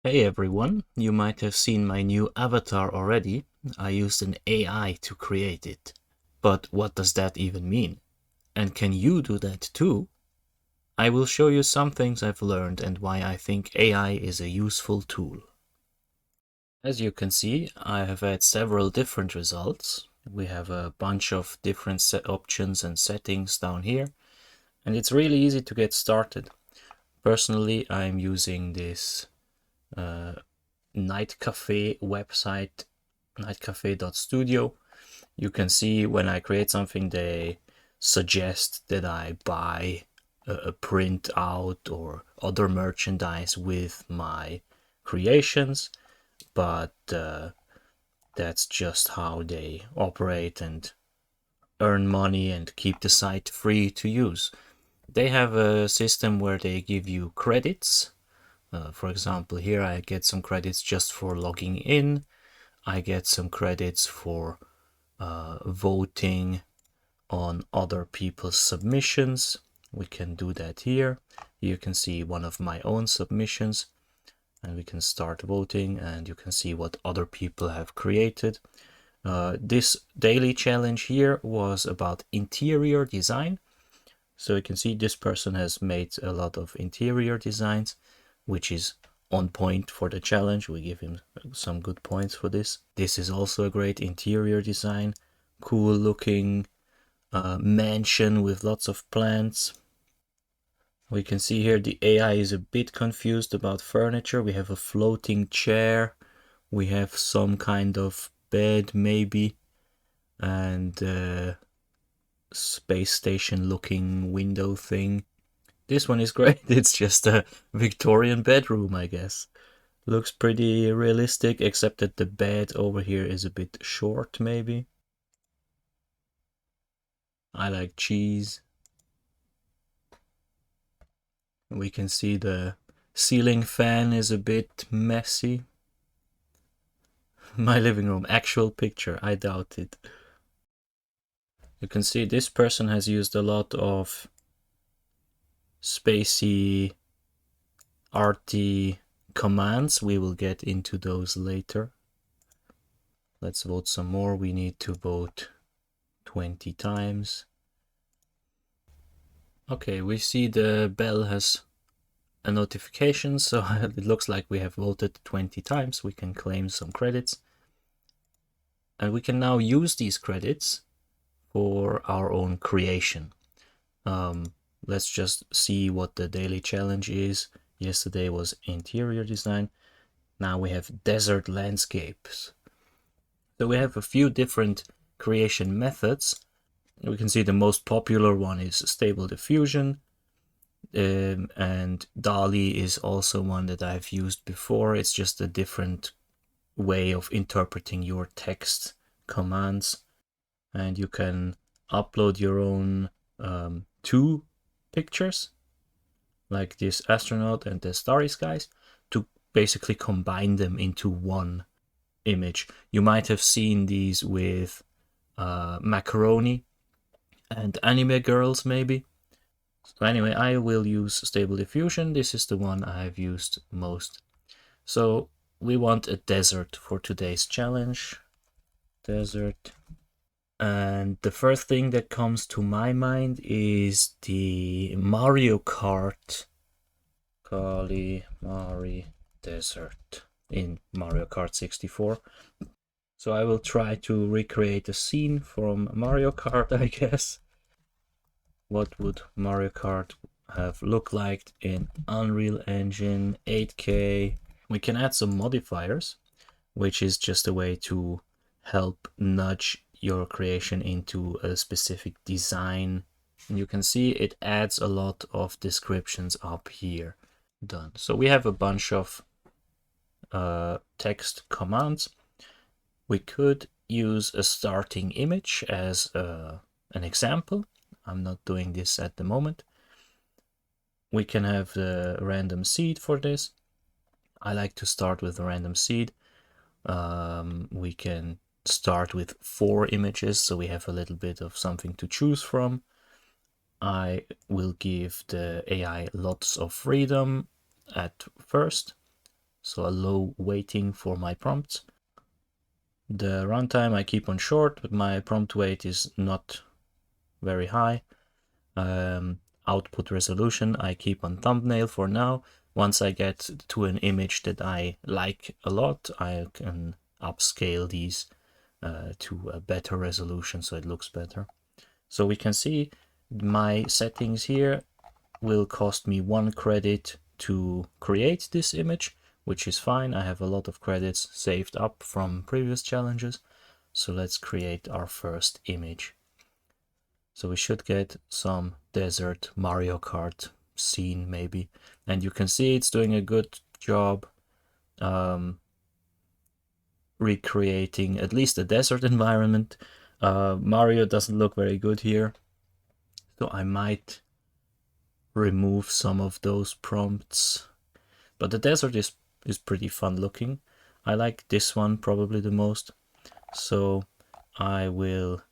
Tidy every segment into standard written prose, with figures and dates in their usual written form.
Hey everyone, you might have seen my new avatar already. I used an AI to create it. But what does that even mean? And can you do that too? I will show you some things I've learned and why I think AI is a useful tool. As you can see, I have had several different results. We have a bunch of different set options and settings down here, and it's really easy to get started. Personally, I'm using this Night Cafe website, nightcafe.studio. You can see when I create something, they suggest that I buy a printout or other merchandise with my creations, but that's just how they operate and earn money and keep the site free to use. They have a system where they give you credits. For example, here I get some credits just for logging in. I get some credits for voting on other people's submissions. We can do that here. You can see one of my own submissions, and we can start voting, and you can see what other people have created. This daily challenge here was about interior design. So you can see this person has made a lot of interior designs, which is on point for the challenge. We give him some good points for this. This is also a great interior design, cool looking mansion with lots of plants. We can see here the AI is a bit confused about furniture. We have a floating chair, we have some kind of bed maybe, and space station looking window thing. This one is great. It's just a Victorian bedroom, I guess. Looks pretty realistic, except that the bed over here is a bit short, maybe. I like cheese. We can see the ceiling fan is a bit messy. My living room, actual picture, I doubt it. You can see this person has used a lot of spacey, arty commands. We will get into those later. Let's vote some more. We need to vote 20 times. Okay, we see the bell has a notification, so it looks like we have voted 20 times. We can claim some credits. And we can now use these credits for our own creation. Let's just see what the daily challenge is. Yesterday was interior design. Now we have desert landscapes. So we have a few different creation methods. We can see the most popular one is Stable Diffusion, and DALL-E is also one that I've used before. It's just a different way of interpreting your text commands, and you can upload your own two pictures, like this astronaut and the starry skies, to basically combine them into one image. You might have seen these with Macaroni and Anime Girls, maybe. So anyway, I will use Stable Diffusion. This is the one I've used most. So we want a desert for today's challenge. Desert. And the first thing that comes to my mind is the Mario Kart Kalimari Desert in Mario Kart 64. So I will try to recreate a scene from Mario Kart, I guess. What would Mario Kart have looked like in Unreal Engine 8K? We can add some modifiers, which is just a way to help nudge your creation into a specific design. And you can see it adds a lot of descriptions up here. Done. So we have a bunch of text commands. We could use a starting image as an example. I'm not doing this at the moment. We can have the random seed for this. I like to start with a random seed. We can start with 4 images, so we have a little bit of something to choose from. I will give the AI lots of freedom at first. so a low weighting for my prompts. The runtime I keep on short, but my prompt weight is not very high. Output resolution I keep on thumbnail for now. Once I get to an image that I like a lot, I can upscale these to a better resolution so it looks better. So we can see my settings here will cost me 1 credit to create this image, which is fine. I have a lot of credits saved up from previous challenges. So let's create our first image. So we should get some desert Mario Kart scene maybe. And you can see it's doing a good job recreating at least a desert environment. Mario doesn't look very good here. So I might remove some of those prompts. But the desert is pretty fun looking. I like this one probably the most. So I will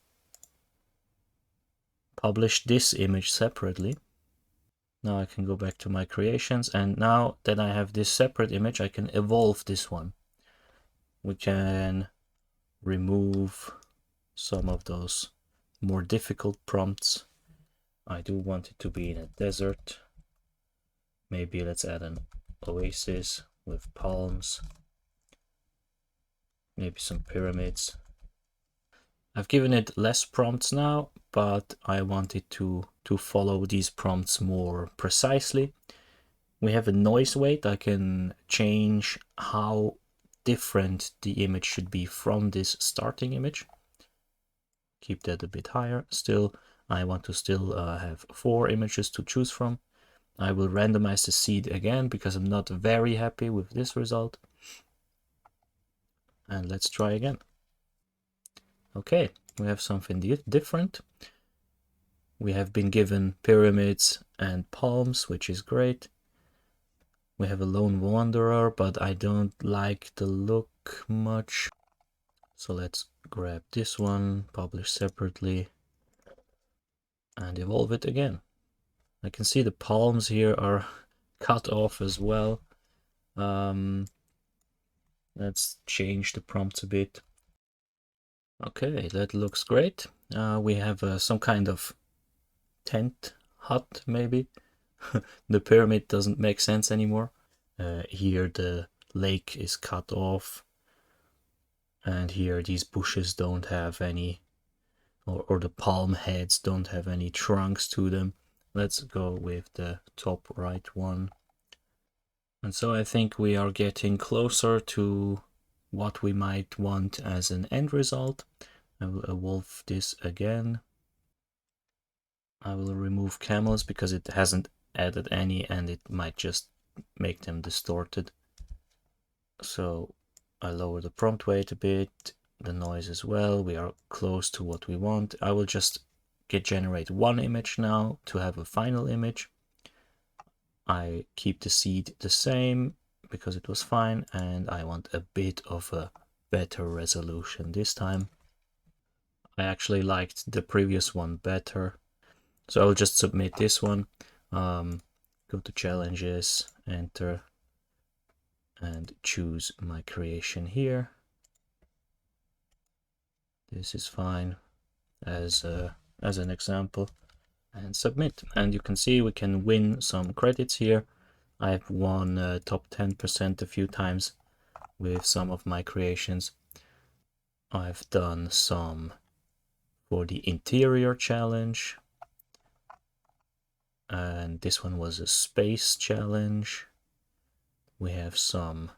publish this image separately. Now I can go back to my creations, and now that I have this separate image, I can evolve this one. We can remove some of those more difficult prompts. I do want it to be in a desert. Maybe let's add an oasis with palms. Maybe some pyramids. I've given it less prompts now, but I want it to follow these prompts more precisely. We have a noise weight. I can change how different the image should be from this starting image. Keep that a bit higher. Still, I want to still have 4 images to choose from. I will randomize the seed again because I'm not very happy with this result. And let's try again. Okay, we have something different. We have been given pyramids and palms, which is great. We have a lone wanderer, but I don't like the look much. So let's grab this one, publish separately, and evolve it again. I can see the palms here are cut off as well. Let's change the prompts a bit. Okay, that looks great. We have some kind of tent hut, maybe. The pyramid doesn't make sense anymore. Here the lake is cut off, and here these bushes don't have any, or the palm heads don't have any trunks to them. Let's go with the top right one. And so I think we are getting closer to what we might want as an end result. I will evolve this again. I will remove camels because it hasn't added any and it might just make them distorted. So I lower the prompt weight a bit, the noise as well. We are close to what we want. I will just generate 1 image now to have a final image. I keep the seed the same because it was fine, and I want a bit of a better resolution this time. I actually liked the previous one better, so I'll just submit this one. Go to challenges, enter, and choose my creation here. This is fine as an example, and submit. And you can see we can win some credits here. I've won top 10% a few times with some of my creations. I've done some for the interior challenge, and this one was a space challenge. We have some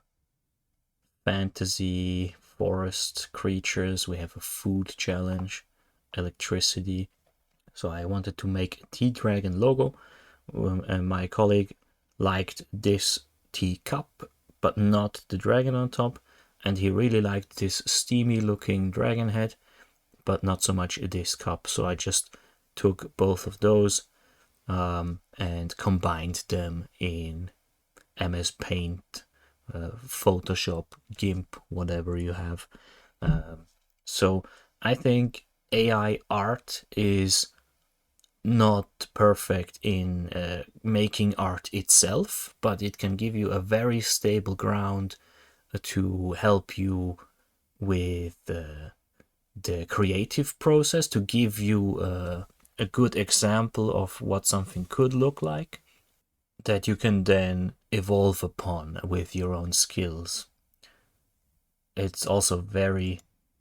fantasy forest creatures. We have a food challenge, electricity. So I wanted to make a tea dragon logo, and my colleague liked this teacup but not the dragon on top, and he really liked this steamy looking dragon head but not so much this cup. So I just took both of those and combined them in MS Paint, Photoshop, GIMP, whatever you have. So I think AI art is not perfect in making art itself, but it can give you a very stable ground to help you with the creative process, to give you a good example of what something could look like that you can then evolve upon with your own skills. It's also very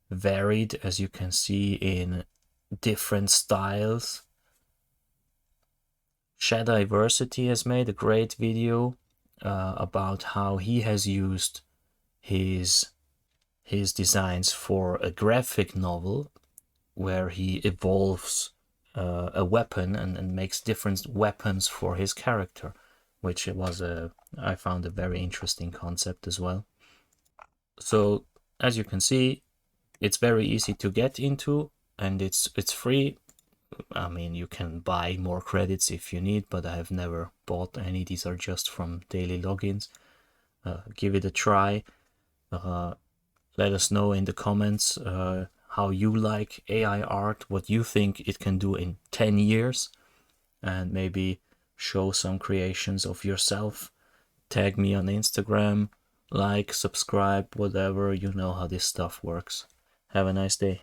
varied, as you can see, in different styles. Shadiversity has made a great video about how he has used his designs for a graphic novel where he evolves a weapon and makes different weapons for his character, which was I found a very interesting concept as well. So as you can see, it's very easy to get into, and it's free. I mean, you can buy more credits if you need, but I have never bought any. These are just from daily logins. Give it a try. Let us know in the comments how you like AI art, what you think it can do in 10 years, and maybe show some creations of yourself. Tag me on Instagram, like, subscribe, whatever. You know how this stuff works. Have a nice day.